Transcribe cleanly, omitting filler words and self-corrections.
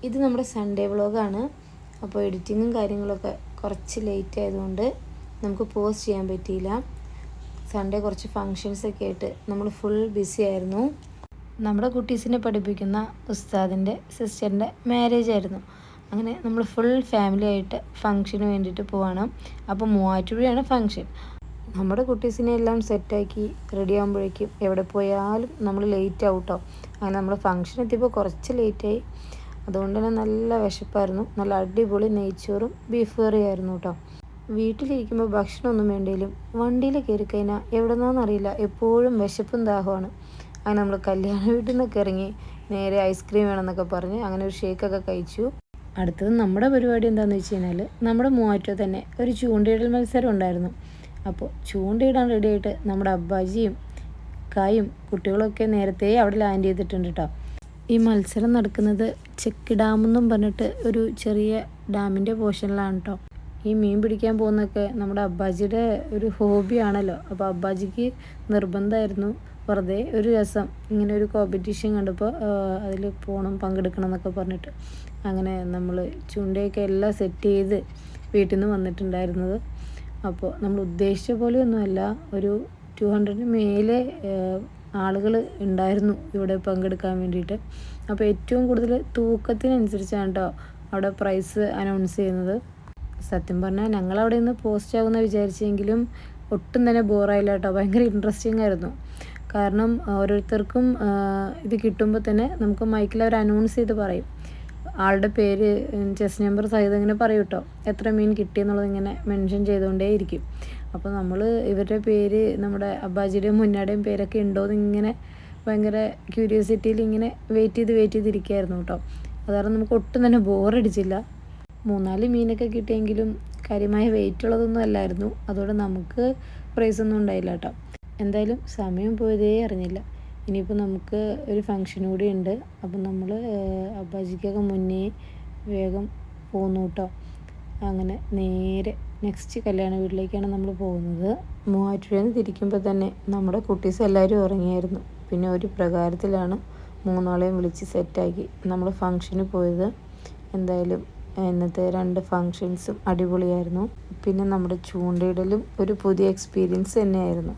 ഇത് നമ്മുടെ സൺഡേ വ്ളോഗാണ്. അപ്പോൾ എഡിറ്റിങ്ങും കാര്യങ്ങളൊക്കെ കുറച്ച് ലേറ്റ് ആയതുകൊണ്ട് നമുക്ക് പോസ്റ്റ് ചെയ്യാൻ പറ്റിയില്ല. സൺഡേ കുറച്ച് ഫങ്ഷൻസൊക്കെ ആയിട്ട് നമ്മൾ ഫുൾ ബിസി ആയിരുന്നു. നമ്മുടെ കുട്ടീസിനെ പഠിപ്പിക്കുന്ന ഉസ്താദിൻ്റെ സിസ്റ്ററിൻ്റെ മാരേജ് ആയിരുന്നു. അങ്ങനെ നമ്മൾ ഫുൾ ഫാമിലി ആയിട്ട് ഫങ്ഷന് വേണ്ടിയിട്ട് പോവാണ്. അപ്പോൾ മൂവാറ്റുപുഴയാണ് ഫങ്ഷൻ. നമ്മുടെ കുട്ടീസിനെ എല്ലാം സെറ്റാക്കി റെഡി ആകുമ്പോഴേക്കും എവിടെ പോയാലും നമ്മൾ ലേറ്റ് ആവും കേട്ടോ. അങ്ങനെ നമ്മൾ ഫങ്ഷൻ എത്തിയപ്പോൾ കുറച്ച് ലേറ്റായി. അതുകൊണ്ട് തന്നെ നല്ല വിശപ്പായിരുന്നു. നല്ല അടിപൊളി നെയ്ച്ചോറും ബീഫ് കറിയായിരുന്നു കേട്ടോ. വീട്ടിലിരിക്കുമ്പോൾ ഭക്ഷണമൊന്നും വേണ്ടിയാലും വണ്ടിയിൽ കയറി കഴിഞ്ഞാൽ എവിടെ നിന്നാണെന്നറിയില്ല, എപ്പോഴും വിശപ്പും ദാഹമാണ്. അങ്ങനെ നമ്മൾ കല്യാണ വീട്ടിൽ നിന്നൊക്കെ ഇറങ്ങി നേരെ ഐസ്ക്രീം വേണമെന്നൊക്കെ പറഞ്ഞ് അങ്ങനെ ഒരു ഷേക്കൊക്കെ കഴിച്ചു. അടുത്തത് നമ്മുടെ പരിപാടി എന്താണെന്ന് വെച്ച് കഴിഞ്ഞാൽ നമ്മുടെ മൂവാറ്റുപുഴ തന്നെ ഒരു ചൂണ്ടയിടൽ മത്സരം ഉണ്ടായിരുന്നു. അപ്പോൾ ചൂണ്ടയിടാൻ റെഡിയായിട്ട് നമ്മുടെ അബ്ബാജിയും കായും കുട്ടികളൊക്കെ നേരത്തെ അവിടെ ലാൻഡ് ചെയ്തിട്ടുണ്ട് കേട്ടോ. ഈ മത്സരം നടക്കുന്നത് ചെക്ക് ഡാമെന്നും പറഞ്ഞിട്ട് ഒരു ചെറിയ ഡാമിൻ്റെ പോർഷനിലാണ് കേട്ടോ. ഈ മീൻ പിടിക്കാൻ പോകുന്നതൊക്കെ നമ്മുടെ അബ്ബാജിയുടെ ഒരു ഹോബിയാണല്ലോ. അപ്പോൾ അബ്ബാജിക്ക് നിർബന്ധമായിരുന്നു വെറുതെ ഒരു രസം ഇങ്ങനെ ഒരു കോമ്പറ്റീഷൻ കണ്ടപ്പോൾ അതിൽ പോകണം, പങ്കെടുക്കണം എന്നൊക്കെ പറഞ്ഞിട്ട്. അങ്ങനെ നമ്മൾ ചൂണ്ടയൊക്കെ എല്ലാം സെറ്റ് ചെയ്ത് വീട്ടിൽ നിന്ന് വന്നിട്ടുണ്ടായിരുന്നത്. അപ്പോൾ നമ്മൾ ഉദ്ദേശിച്ച പോലെയൊന്നുമല്ല, ഒരു 200 മേലെ ആളുകൾ ഉണ്ടായിരുന്നു ഇവിടെ പങ്കെടുക്കാൻ വേണ്ടിയിട്ട്. അപ്പോൾ ഏറ്റവും കൂടുതൽ തൂക്കത്തിനനുസരിച്ചാണ് കേട്ടോ അവിടെ പ്രൈസ് അനൗൺസ് ചെയ്യുന്നത്. സത്യം പറഞ്ഞാൽ ഞങ്ങളവിടെ നിന്ന് പോസ്റ്റ് ആകുമെന്ന് വിചാരിച്ചെങ്കിലും ഒട്ടും തന്നെ ബോറായില്ല കേട്ടോ. ഭയങ്കര ഇൻട്രസ്റ്റിംഗ് ആയിരുന്നു. കാരണം ഓരോരുത്തർക്കും ഇത് കിട്ടുമ്പോൾ തന്നെ നമുക്ക് മൈക്കിൽ അവർ അനൗൺസ് ചെയ്ത് പറയും. ആളുടെ പേര്, ചെസ് നമ്പർ സഹിതം ഇങ്ങനെ പറയും കേട്ടോ. എത്ര മീൻ കിട്ടിയെന്നുള്ളത് ഇങ്ങനെ മെൻഷൻ ചെയ്തുകൊണ്ടേ ഇരിക്കും. അപ്പോൾ നമ്മൾ ഇവരുടെ പേര്, നമ്മുടെ അബ്ബാജിയുടെയും മുന്നാടെയും പേരൊക്കെ ഉണ്ടോയെന്ന് ഇങ്ങനെ ഭയങ്കര ക്യൂരിയോസിറ്റിയിൽ ഇങ്ങനെ വെയിറ്റ് ചെയ്തിരിക്കുകയായിരുന്നു കേട്ടോ. അതായത് നമുക്ക് ഒട്ടും തന്നെ ബോറടിച്ചില്ല. 3-4 മീനൊക്കെ കിട്ടിയെങ്കിലും കാര്യമായ വെയിറ്റ് ഉള്ളതൊന്നും അല്ലായിരുന്നു. അതുകൊണ്ട് നമുക്ക് പ്രൈസൊന്നും ഉണ്ടായില്ല കേട്ടോ. എന്തായാലും സമയം പോയതേ അറിഞ്ഞില്ല. ഇനിയിപ്പോൾ നമുക്ക് ഒരു ഫങ്ഷൻ കൂടി ഉണ്ട്. അപ്പം നമ്മൾ അബ്ബാജിക്കൊക്കെ മുന്നേ വേഗം പോന്നു കേട്ടോ. അങ്ങനെ നേരെ നെക്സ്റ്റ് കല്യാണ വീട്ടിലേക്കാണ് നമ്മൾ പോകുന്നത്. മൂവാറ്റുപുഴയിൽ നിന്ന് തിരിക്കുമ്പോൾ തന്നെ നമ്മുടെ കുട്ടീസ് എല്ലാവരും ഉറങ്ങിയായിരുന്നു. പിന്നെ ഒരു പ്രകാരത്തിലാണ് 3 ആളെയും വിളിച്ച് സെറ്റാക്കി നമ്മൾ ഫങ്ഷന് പോയത്. എന്തായാലും ഇന്നത്തെ 2 ഫങ്ഷൻസും അടിപൊളിയായിരുന്നു. പിന്നെ നമ്മുടെ ചൂണ്ടയിടലും ഒരു പുതിയ എക്സ്പീരിയൻസ് തന്നെയായിരുന്നു.